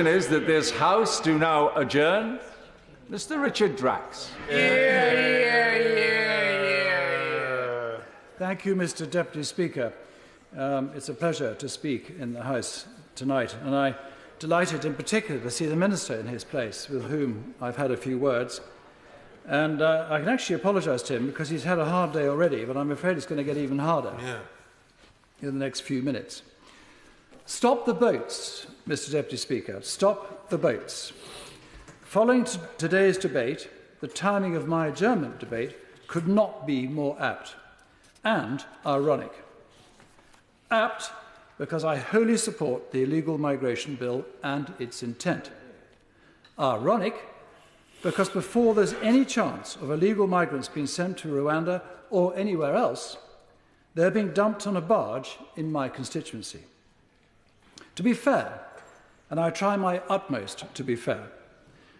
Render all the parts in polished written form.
Is that this House do now adjourn. Mr. Richard Drax. Thank you, Mr. Deputy Speaker. It's a pleasure to speak in the House tonight, and I'm delighted in particular to see the Minister in his place, with whom I've had a few words. And I can actually apologise to him because he's had a hard day already, but I'm afraid it's going to get even harder in the next few minutes. Stop the boats, Mr. Deputy Speaker. Stop the boats. Following today's debate, the timing of my adjournment debate could not be more apt and ironic. Apt because I wholly support the illegal migration bill and its intent. Ironic because before there's any chance of illegal migrants being sent to Rwanda or anywhere else, they're being dumped on a barge in my constituency. To be fair, and I try my utmost to be fair,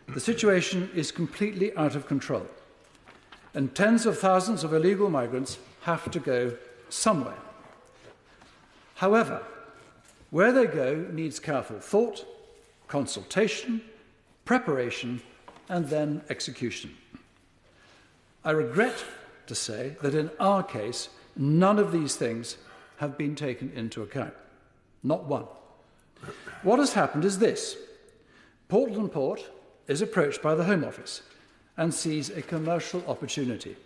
the situation is completely out of control, and tens of thousands of illegal migrants have to go somewhere. However, where they go needs careful thought, consultation, preparation, and then execution. I regret to say that in our case, none of these things have been taken into account. Not one. What has happened is this. Portland Port is approached by the Home Office and sees a commercial opportunity.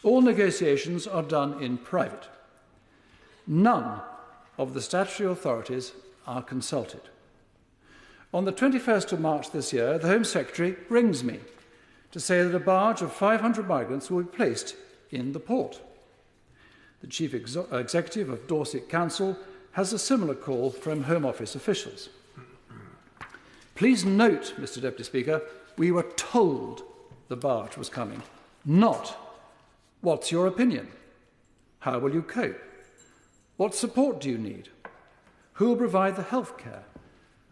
All negotiations are done in private. None of the statutory authorities are consulted. On the 21st of March this year, the Home Secretary rings me to say that a barge of 500 migrants will be placed in the port. The Chief Executive of Dorset Council has a similar call from Home Office officials. Please note, Mr. Deputy Speaker, we were told the barge was coming, not what's your opinion? How will you cope? What support do you need? Who will provide the health care?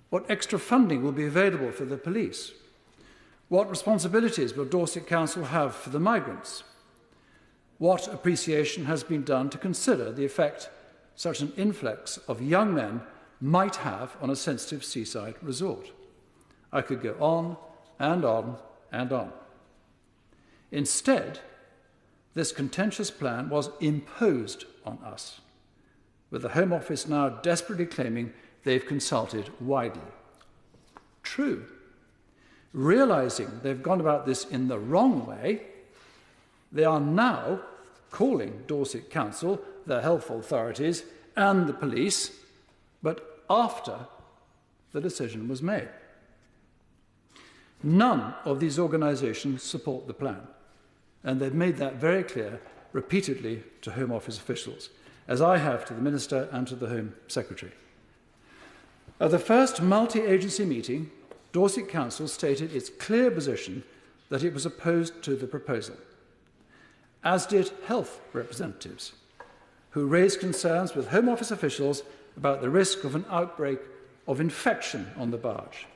What extra funding will be available for the police? What responsibilities will Dorset Council have for the migrants? What appreciation has been done to consider the effect such an influx of young men might have on a sensitive seaside resort? I could go on and on and on. Instead, this contentious plan was imposed on us, with the Home Office now desperately claiming they've consulted widely. True. Realising they've gone about this in the wrong way, they are now calling Dorset Council, the health authorities and the police, but after the decision was made. None of these organisations support the plan, and they've made that very clear repeatedly to Home Office officials, as I have to the Minister and to the Home Secretary. At the first multi-agency meeting, Dorset Council stated its clear position that it was opposed to the proposal, as did health representatives, who raised concerns with Home Office officials about the risk of an outbreak of infection on the barge,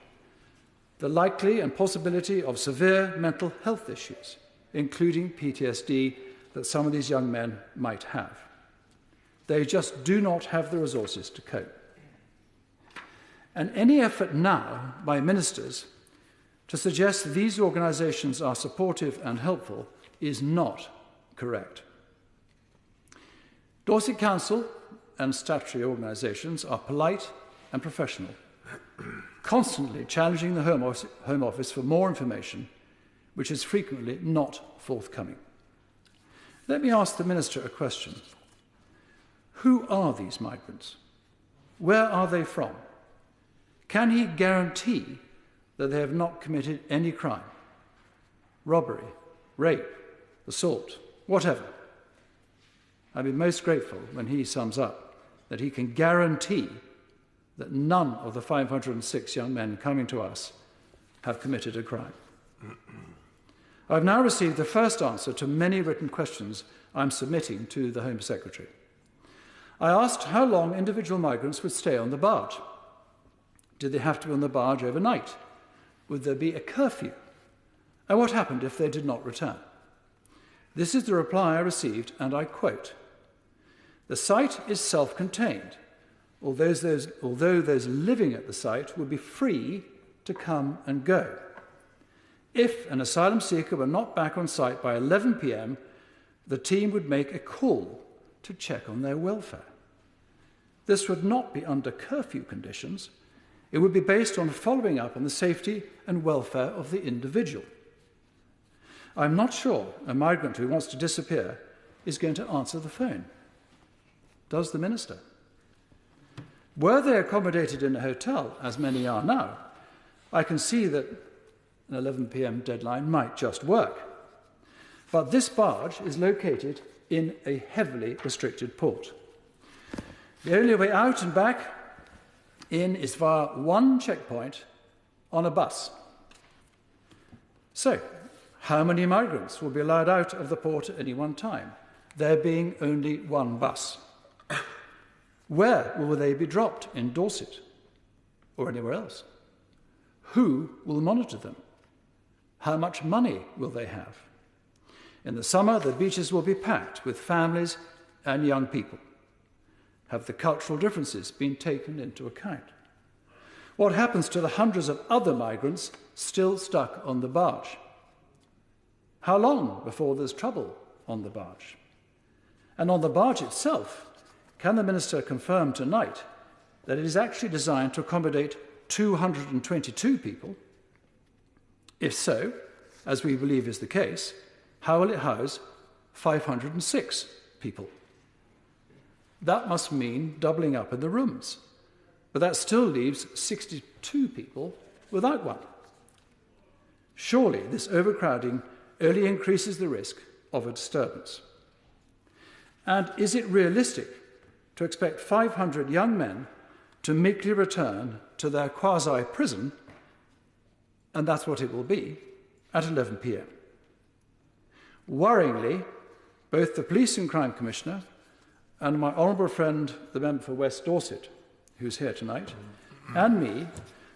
the likely and possibility of severe mental health issues, including PTSD, that some of these young men might have. They just do not have the resources to cope. And any effort now by ministers to suggest that these organisations are supportive and helpful is not correct. Dorset Council and statutory organisations are polite and professional, constantly challenging the Home Office for more information, which is frequently not forthcoming. Let me ask the Minister a question. Who are these migrants? Where are they from? Can he guarantee that they have not committed any crime? Robbery, rape, assault, whatever. I'd be most grateful when he sums up that he can guarantee that none of the 506 young men coming to us have committed a crime. I've now received the first answer to many written questions I'm submitting to the Home Secretary. I asked how long individual migrants would stay on the barge. Did they have to be on the barge overnight? Would there be a curfew? And what happened if they did not return? This is the reply I received, and I quote, "The site is self-contained. although those living at the site would be free to come and go. If an asylum seeker were not back on site by 11 p.m, the team would make a call to check on their welfare. This would not be under curfew conditions. It would be based on following up on the safety and welfare of the individual. I'm not sure a migrant who wants to disappear is going to answer the phone. Does the minister? Were they accommodated in a hotel, as many are now, I can see that an 11 p.m. deadline might just work. But this barge is located in a heavily restricted port. The only way out and back in is via one checkpoint on a bus. So, how many migrants will be allowed out of the port at any one time, there being only one bus? Where will they be dropped, in Dorset or anywhere else? Who will monitor them? How much money will they have? In the summer, the beaches will be packed with families and young people. Have the cultural differences been taken into account? What happens to the hundreds of other migrants still stuck on the barge? How long before there's trouble on the barge? And on the barge itself, can the minister confirm tonight that it is actually designed to accommodate 222 people? If so, as we believe is the case, how will it house 506 people? That must mean doubling up in the rooms, but that still leaves 62 people without one. Surely this overcrowding only increases the risk of a disturbance. And is it realistic to expect 500 young men to meekly return to their quasi-prison, and that's what it will be, at 11 p.m? Worryingly, both the Police and Crime Commissioner and my honourable friend, the member for West Dorset, who's here tonight, and me,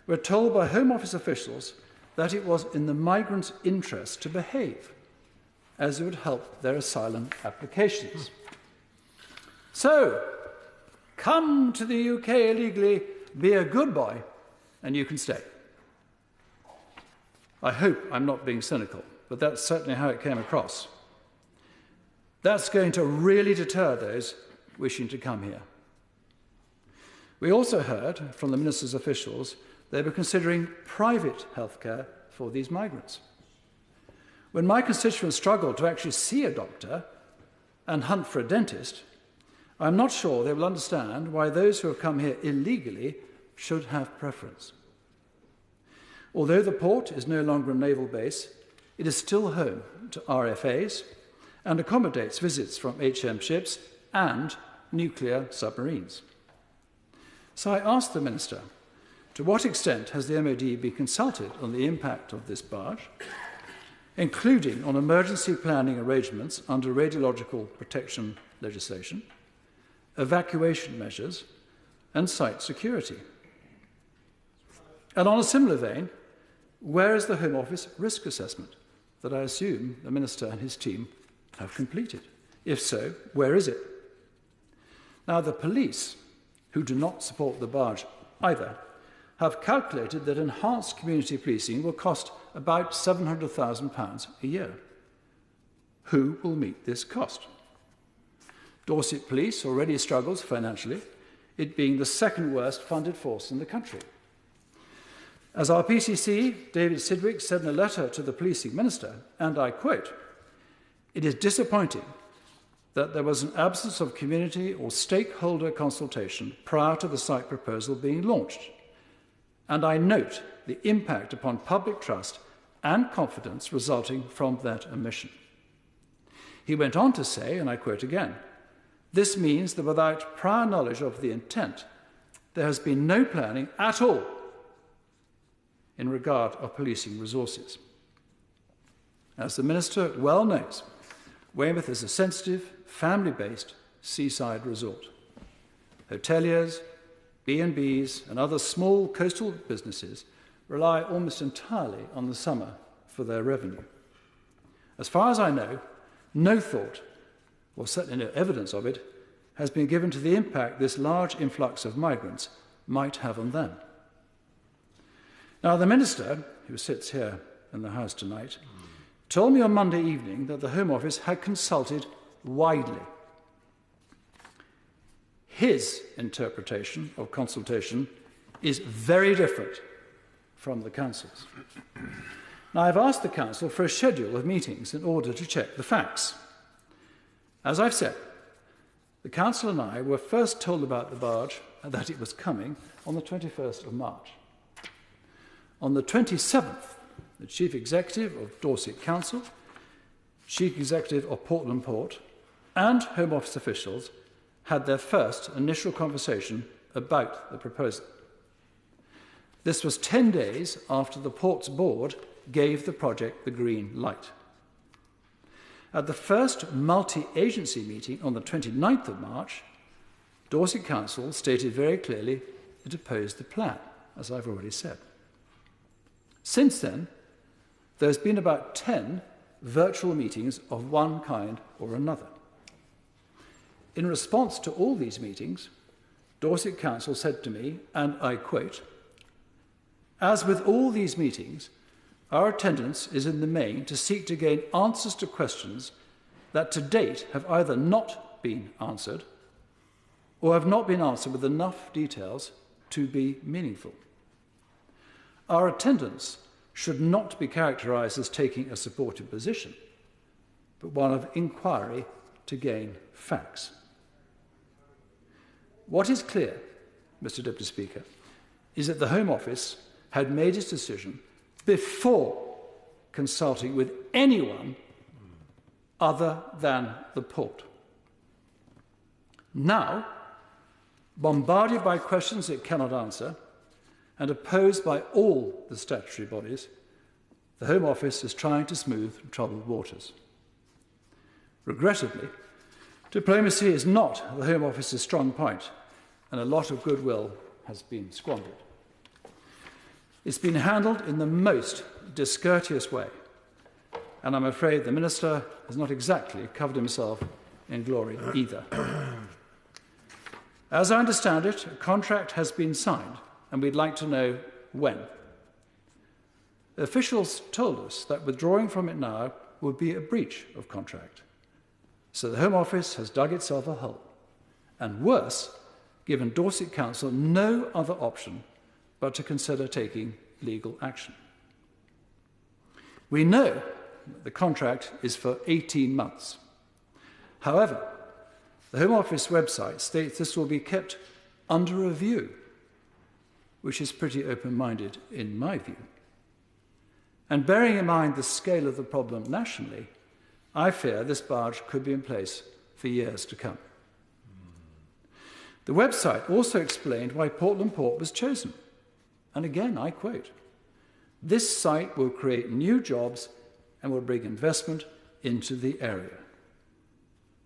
were told by Home Office officials that it was in the migrants' interest to behave, as it would help their asylum applications. So, come to the UK illegally, be a good boy, and you can stay. I hope I'm not being cynical, but that's certainly how it came across. That's going to really deter those wishing to come here. We also heard from the minister's officials they were considering private healthcare for these migrants. When my constituents struggle to actually see a doctor and hunt for a dentist, I'm not sure they will understand why those who have come here illegally should have preference. Although the port is no longer a naval base, it is still home to RFAs and accommodates visits from HM ships and nuclear submarines. So I asked the Minister, to what extent has the MOD been consulted on the impact of this barge, including on emergency planning arrangements under radiological protection legislation, evacuation measures, and site security? And on a similar vein, where is the Home Office risk assessment that I assume the Minister and his team have completed? If so, where is it? Now, the police, who do not support the barge either, have calculated that enhanced community policing will cost about £700,000 a year. Who will meet this cost? Dorset Police already struggles financially, it being the second worst funded force in the country. As our PCC, David Sidgwick, said in a letter to the Policing Minister, and I quote, "It is disappointing that there was an absence of community or stakeholder consultation prior to the site proposal being launched, and I note the impact upon public trust and confidence resulting from that omission." He went on to say, and I quote again, "This means that without prior knowledge of the intent, there has been no planning at all in regard of policing resources." As the Minister well knows, Weymouth is a sensitive, family-based seaside resort. Hoteliers, B&Bs and other small coastal businesses rely almost entirely on the summer for their revenue. As far as I know, no thought, or certainly no evidence of it, has been given to the impact this large influx of migrants might have on them. Now, the Minister, who sits here in the House tonight, told me on Monday evening that the Home Office had consulted widely. His interpretation of consultation is very different from the Council's. Now, I've asked the Council for a schedule of meetings in order to check the facts. As I've said, the Council and I were first told about the barge and that it was coming on the 21st of March. On the 27th, the Chief Executive of Dorset Council, Chief Executive of Portland Port, and Home Office officials had their first initial conversation about the proposal. This was 10 days after the Port's board gave the project the green light. At the first multi-agency meeting on the 29th of March, Dorset Council stated very clearly it opposed the plan, as I've already said. Since then, there's been about 10 virtual meetings of one kind or another. In response to all these meetings, Dorset Council said to me, and I quote, "As with all these meetings, our attendance is in the main to seek to gain answers to questions that to date have either not been answered or have not been answered with enough details to be meaningful. Our attendance should not be characterised as taking a supportive position, but one of inquiry to gain facts." What is clear, Mr. Deputy Speaker, is that the Home Office had made its decision before consulting with anyone other than the Port. Now, bombarded by questions it cannot answer and opposed by all the statutory bodies, the Home Office is trying to smooth troubled waters. Regrettably, diplomacy is not the Home Office's strong point, and a lot of goodwill has been squandered. It's been handled in the most discourteous way, and I'm afraid the Minister has not exactly covered himself in glory either. As I understand it, a contract has been signed, and we'd like to know when. Officials told us that withdrawing from it now would be a breach of contract. So the Home Office has dug itself a hole, and worse, given Dorset Council no other option but to consider taking legal action. We know that the contract is for 18 months. However, the Home Office website states this will be kept under review, which is pretty open-minded in my view. And bearing in mind the scale of the problem nationally, I fear this barge could be in place for years to come. The website also explained why Portland Port was chosen. And again, I quote, "This site will create new jobs and will bring investment into the area."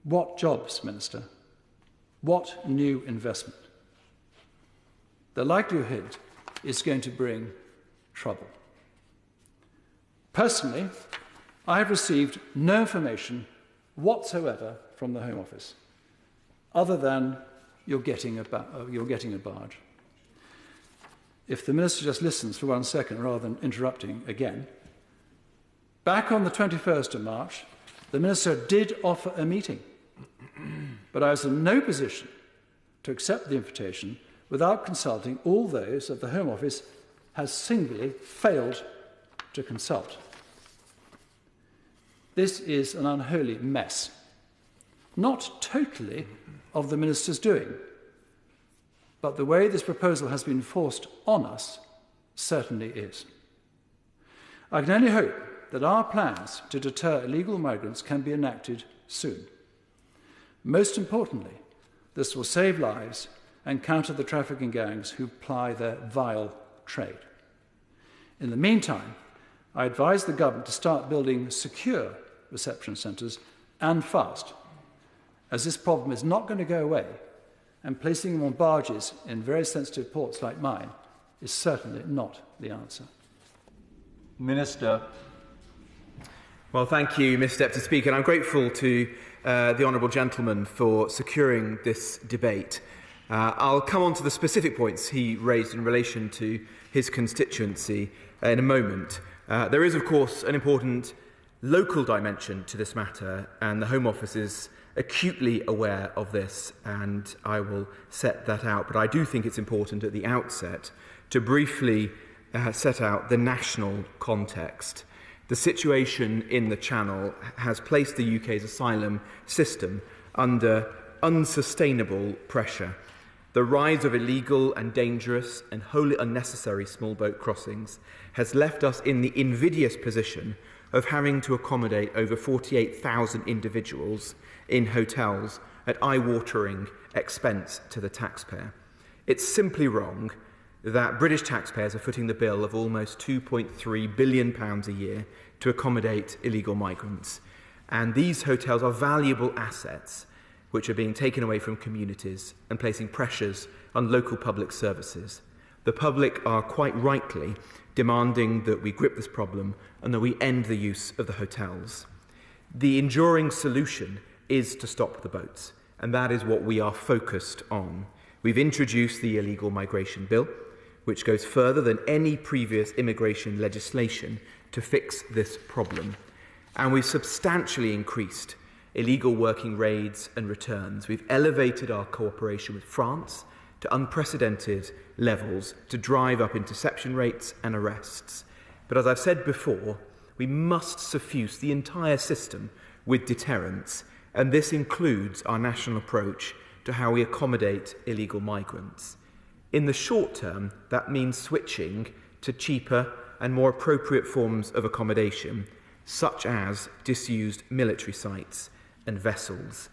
What jobs, Minister? What new investment? The likelihood is going to bring trouble. Personally, I have received no information whatsoever from the Home Office, other than you're getting a barge. If the Minister just listens for 1 second rather than interrupting again. Back on the 21st of March, the Minister did offer a meeting, but I was in no position to accept the invitation without consulting all those that the Home Office has singly failed to consult. This is an unholy mess, not totally of the Minister's doing, but the way this proposal has been forced on us certainly is. I can only hope that our plans to deter illegal migrants can be enacted soon. Most importantly, this will save lives and counter the trafficking gangs who ply their vile trade. In the meantime, I advise the government to start building secure reception centres, and fast, as this problem is not going to go away, and placing them on barges in very sensitive ports like mine is certainly not the answer. Minister. Well, thank you, Mr. Deputy Speaker, and I'm grateful to the honourable gentleman for securing this debate. I'll come on to the specific points he raised in relation to his constituency in a moment. There is, of course, an important local dimension to this matter, and the Home Office is acutely aware of this, and I will set that out. But I do think it's important at the outset to briefly set out the national context. The situation in the Channel has placed the UK's asylum system under unsustainable pressure. The rise of illegal and dangerous and wholly unnecessary small boat crossings has left us in the invidious position of having to accommodate over 48,000 individuals in hotels at eye-watering expense to the taxpayer. It's simply wrong that British taxpayers are footing the bill of almost £2.3 billion a year to accommodate illegal migrants. And these hotels are valuable assets which are being taken away from communities and placing pressures on local public services. The public are quite rightly demanding that we grip this problem and that we end the use of the hotels. The enduring solution is to stop the boats, and that is what we are focused on. We've introduced the Illegal Migration Bill, which goes further than any previous immigration legislation to fix this problem. And we've substantially increased illegal working raids and returns. We've elevated our cooperation with France to unprecedented levels to drive up interception rates and arrests. But as I've said before, we must suffuse the entire system with deterrence, and this includes our national approach to how we accommodate illegal migrants. In the short term, that means switching to cheaper and more appropriate forms of accommodation, such as disused military sites and vessels.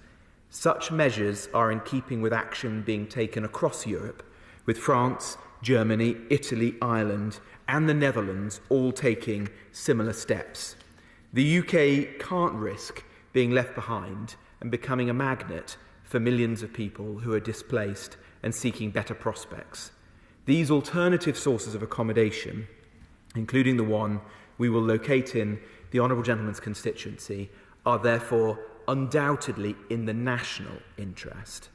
Such measures are in keeping with action being taken across Europe, with France, Germany, Italy, Ireland, and the Netherlands all taking similar steps. The UK can't risk being left behind and becoming a magnet for millions of people who are displaced and seeking better prospects. These alternative sources of accommodation, including the one we will locate in the Honourable Gentleman's constituency, are therefore undoubtedly in the national interest.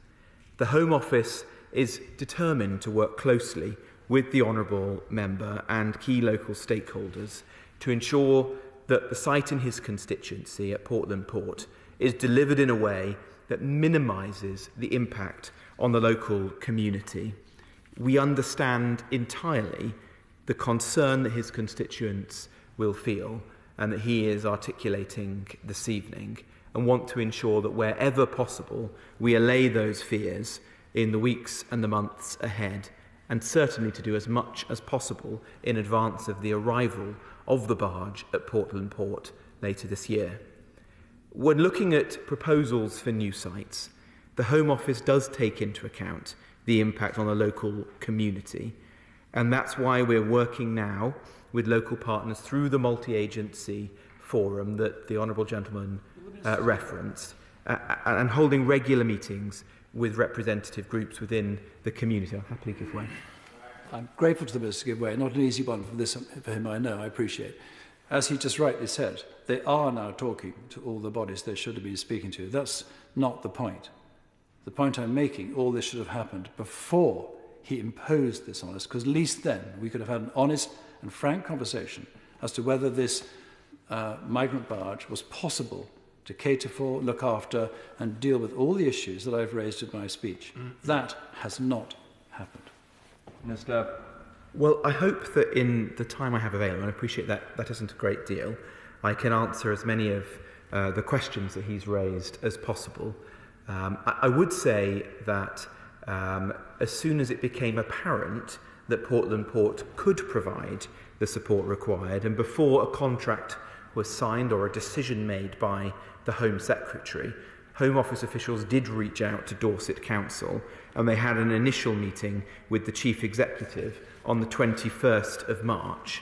The Home Office is determined to work closely with the Honourable Member and key local stakeholders to ensure that the site in his constituency at Portland Port is delivered in a way that minimises the impact on the local community. We understand entirely the concern that his constituents will feel and that he is articulating this evening, and want to ensure that wherever possible we allay those fears in the weeks and the months ahead, and certainly to do as much as possible in advance of the arrival of the barge at Portland Port later this year. When looking at proposals for new sites, the Home Office does take into account the impact on the local community, and that's why we're working now with local partners through the multi-agency forum that the Honourable Gentleman referenced, and holding regular meetings with representative groups within the community. I'll happily give way. I'm grateful to the Minister to give way. Not an easy one for him, I know, I appreciate. As he just rightly said, they are now talking to all the bodies they should have been speaking to. That's not the point. The point I'm making, all this should have happened before he imposed this on us, because at least then we could have had an honest and frank conversation as to whether this migrant barge was possible to cater for, look after, and deal with all the issues that I've raised in my speech. That has not happened. Minister. Well, I hope that in the time I have available, and I appreciate that isn't a great deal, I can answer as many of the questions that he's raised as possible. I would say that as soon as it became apparent that Portland Port could provide the support required, and before a contract was signed or a decision made by the Home Secretary, Home Office officials did reach out to Dorset Council, and they had an initial meeting with the Chief Executive on the 21st of March.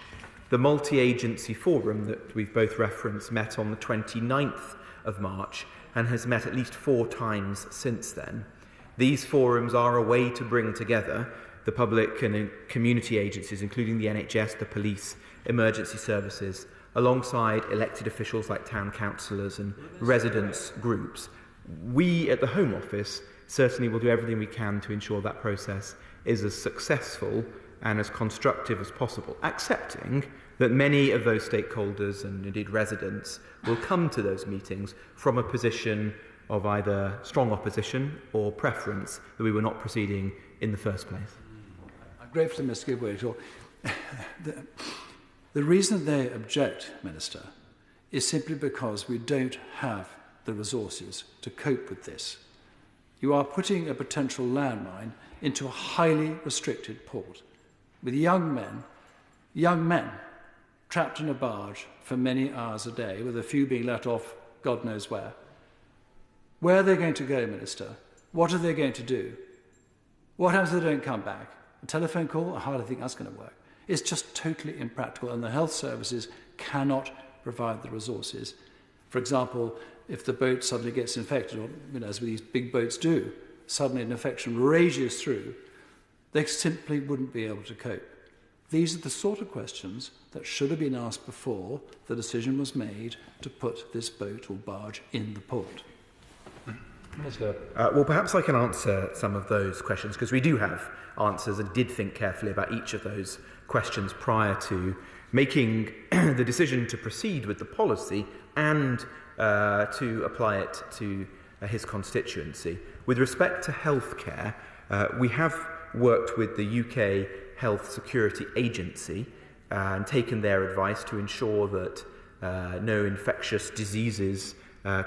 The multi-agency forum that we've both referenced met on the 29th of March and has met at least 4 times since then. These forums are a way to bring together the public and community agencies, including the NHS, the police, emergency services, alongside elected officials like town councillors and residents' groups, We at the Home Office certainly will do everything we can to ensure that process is as successful and as constructive as possible, accepting that many of those stakeholders and indeed residents will come to those meetings from a position of either strong opposition or preference that we were not proceeding in the first place. I'm grateful to Mr. Gibbs. The reason they object, Minister, is simply because we don't have the resources to cope with this. You are putting a potential landmine into a highly restricted port with young men trapped in a barge for many hours a day, with a few being let off God knows where. Where are they going to go, Minister? What are they going to do? What happens if they don't come back? A telephone call? I hardly think that's going to work. It's just totally impractical, and the health services cannot provide the resources. For example, if the boat suddenly gets infected, or as these big boats do, suddenly an infection rages through, they simply wouldn't be able to cope. These are the sort of questions that should have been asked before the decision was made to put this boat or barge in the port. Well, perhaps I can answer some of those questions, because we do have answers and did think carefully about each of those questions prior to making the decision to proceed with the policy and to apply it to his constituency. With respect to healthcare, we have worked with the UK Health Security Agency and taken their advice to ensure that no infectious diseases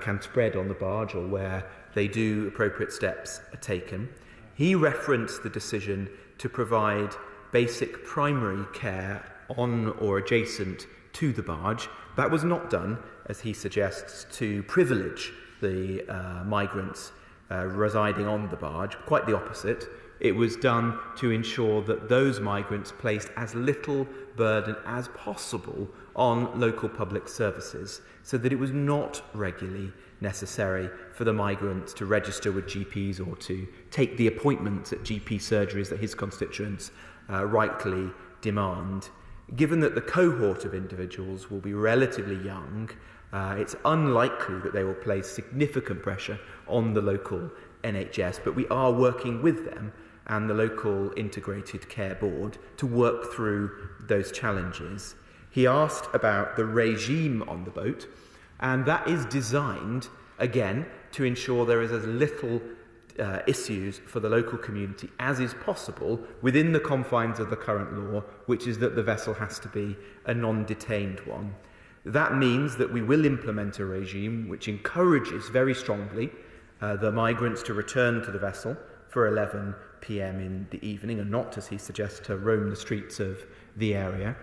can spread on the barge, or where they do, appropriate steps are taken. He referenced the decision to provide basic primary care on or adjacent to the barge. That was not done, as he suggests, to privilege the migrants residing on the barge. Quite the opposite. It was done to ensure that those migrants placed as little burden as possible on local public services, so that it was not regularly necessary for the migrants to register with GPs or to take the appointments at GP surgeries that his constituents rightly demand. Given that the cohort of individuals will be relatively young, it's unlikely that they will place significant pressure on the local NHS, but we are working with them and the local Integrated Care Board to work through those challenges. He asked about the regime on the boat, and that is designed, again, to ensure there is as little issues for the local community as is possible within the confines of the current law, which is that the vessel has to be a non-detained one. That means that we will implement a regime which encourages very strongly the migrants to return to the vessel for 11 p.m. in the evening, and not, as he suggests, to roam the streets of the area.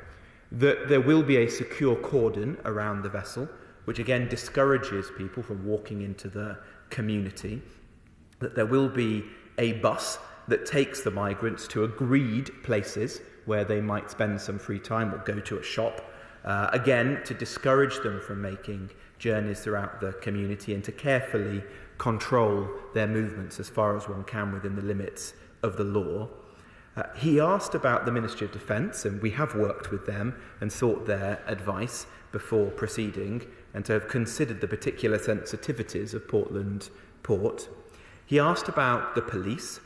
That there will be a secure cordon around the vessel, which again discourages people from walking into the community. That there will be a bus that takes the migrants to agreed places where they might spend some free time or go to a shop, again to discourage them from making journeys throughout the community and to carefully control their movements as far as one can within the limits of the law. He asked about the Ministry of Defence, and we have worked with them and sought their advice before proceeding, and to have considered the particular sensitivities of Portland Port. He asked about the police.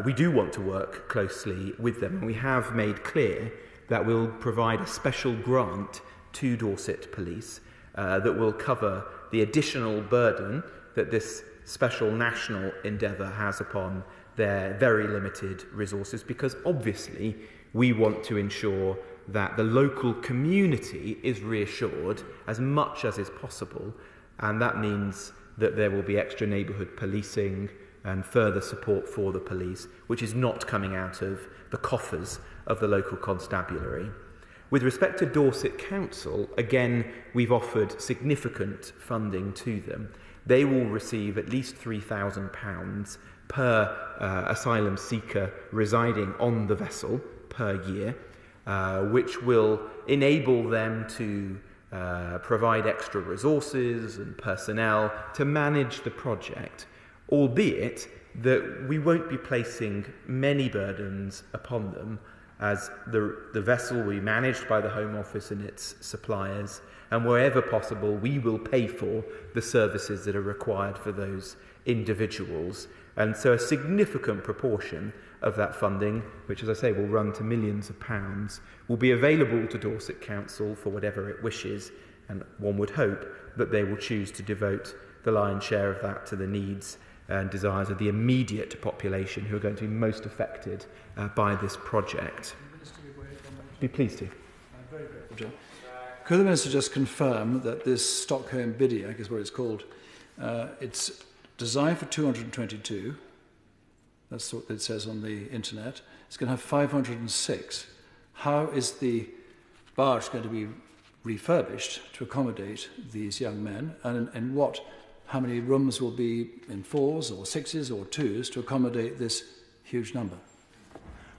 We do want to work closely with them, and we have made clear that we'll provide a special grant to Dorset Police that will cover the additional burden that this special national endeavour has upon their very limited resources, because obviously we want to ensure that the local community is reassured as much as is possible, and that means that there will be extra neighbourhood policing and further support for the police, which is not coming out of the coffers of the local constabulary. With respect to Dorset Council, again, we've offered significant funding to them. They will receive at least £3,000 per asylum seeker residing on the vessel per year, which will enable them to provide extra resources and personnel to manage the project, albeit that we won't be placing many burdens upon them as the vessel will be managed by the Home Office and its suppliers, and wherever possible we will pay for the services that are required for those individuals. And so a significant proportion of that funding, which as I say will run to millions of pounds, will be available to Dorset Council for whatever it wishes, and one would hope that they will choose to devote the lion's share of that to the needs and desires of the immediate population who are going to be most affected by this project. Be pleased to. I'm very grateful, John. Could the Minister just confirm that this Stockholm Biddy, I guess what it's called, it's designed for 222, that's what it says on the internet, it's going to have 506. How is the barge going to be refurbished to accommodate these young men, and how many rooms will be in 4s or 6s or 2s to accommodate this huge number?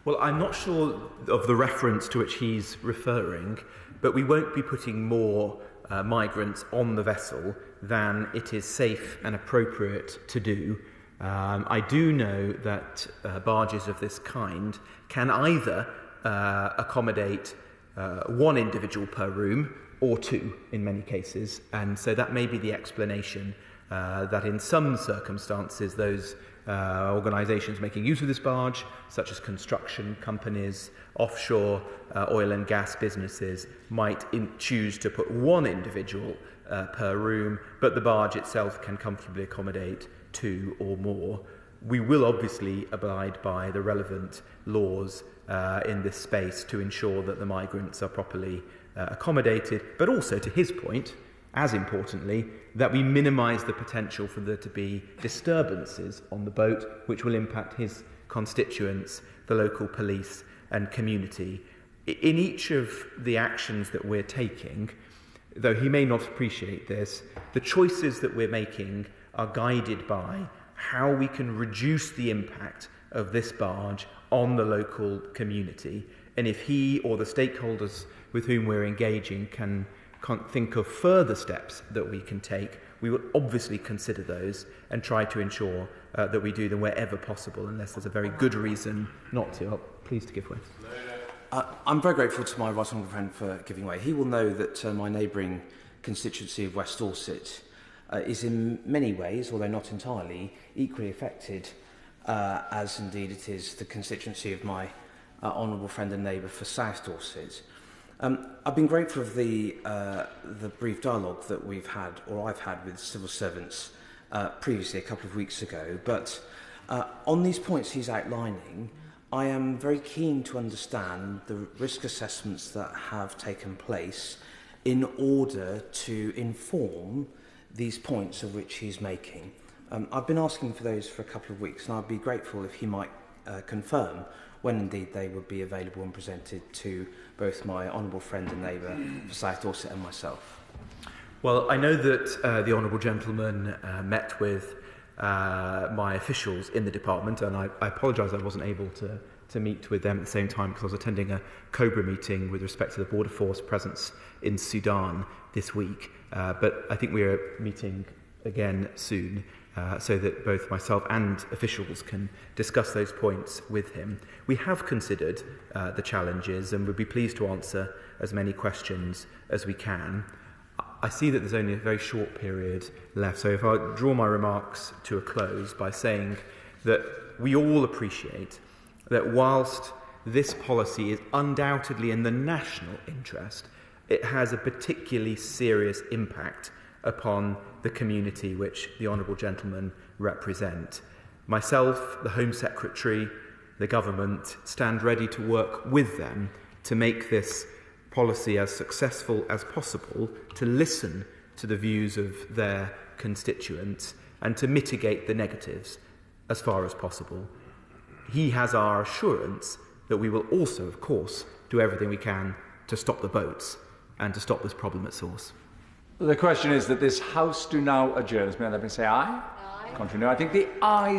Well, I'm not sure of the reference to which he's referring, but we won't be putting more migrants on the vessel than it is safe and appropriate to do. I do know that barges of this kind can either accommodate one individual per room or 2 in many cases, and so that may be the explanation that in some circumstances those organisations making use of this barge, such as construction companies, offshore oil and gas businesses, might choose to put one individual per room, but the barge itself can comfortably accommodate 2 or more. We will obviously abide by the relevant laws in this space to ensure that the migrants are properly accommodated, but also, to his point, as importantly, that we minimise the potential for there to be disturbances on the boat which will impact his constituents, the local police and community. In each of the actions that we're taking, though he may not appreciate this, the choices that we're making are guided by how we can reduce the impact of this barge on the local community. And if he or the stakeholders with whom we're engaging can think of further steps that we can take, we will obviously consider those and try to ensure that we do them wherever possible, unless there's a very good reason not to. I'm pleased to give way. I'm very grateful to my right honourable friend for giving way. He will know that my neighbouring constituency of West Dorset is in many ways, although not entirely, equally affected, as indeed it is the constituency of my honourable friend and neighbour for South Dorset. I've been grateful of the brief dialogue that we've had, or I've had, with civil servants previously, a couple of weeks ago. But on these points he's outlining, I am very keen to understand the risk assessments that have taken place in order to inform these points of which he's making. I've been asking for those for a couple of weeks, and I'd be grateful if he might confirm when indeed they would be available and presented to both my honourable friend and neighbour for South Dorset and myself. Well, I know that the honourable gentleman met with my officials in the department, and I apologise I wasn't able to meet with them at the same time because I was attending a COBRA meeting with respect to the Border Force presence in Sudan this week. But I think we are meeting again soon, so that both myself and officials can discuss those points with him. We have considered the challenges and would be pleased to answer as many questions as we can. I see that there's only a very short period left, so if I draw my remarks to a close by saying that we all appreciate that whilst this policy is undoubtedly in the national interest, it has a particularly serious impact upon the community which the honourable gentleman represent. Myself, the Home Secretary, the government stand ready to work with them to make this policy as successful as possible, to listen to the views of their constituents and to mitigate the negatives as far as possible. He has our assurance that we will also, of course, do everything we can to stop the boats and to stop this problem at source. The question is that this House do now adjourn. May I let me say aye? Aye. Contrary, no. I think the ayes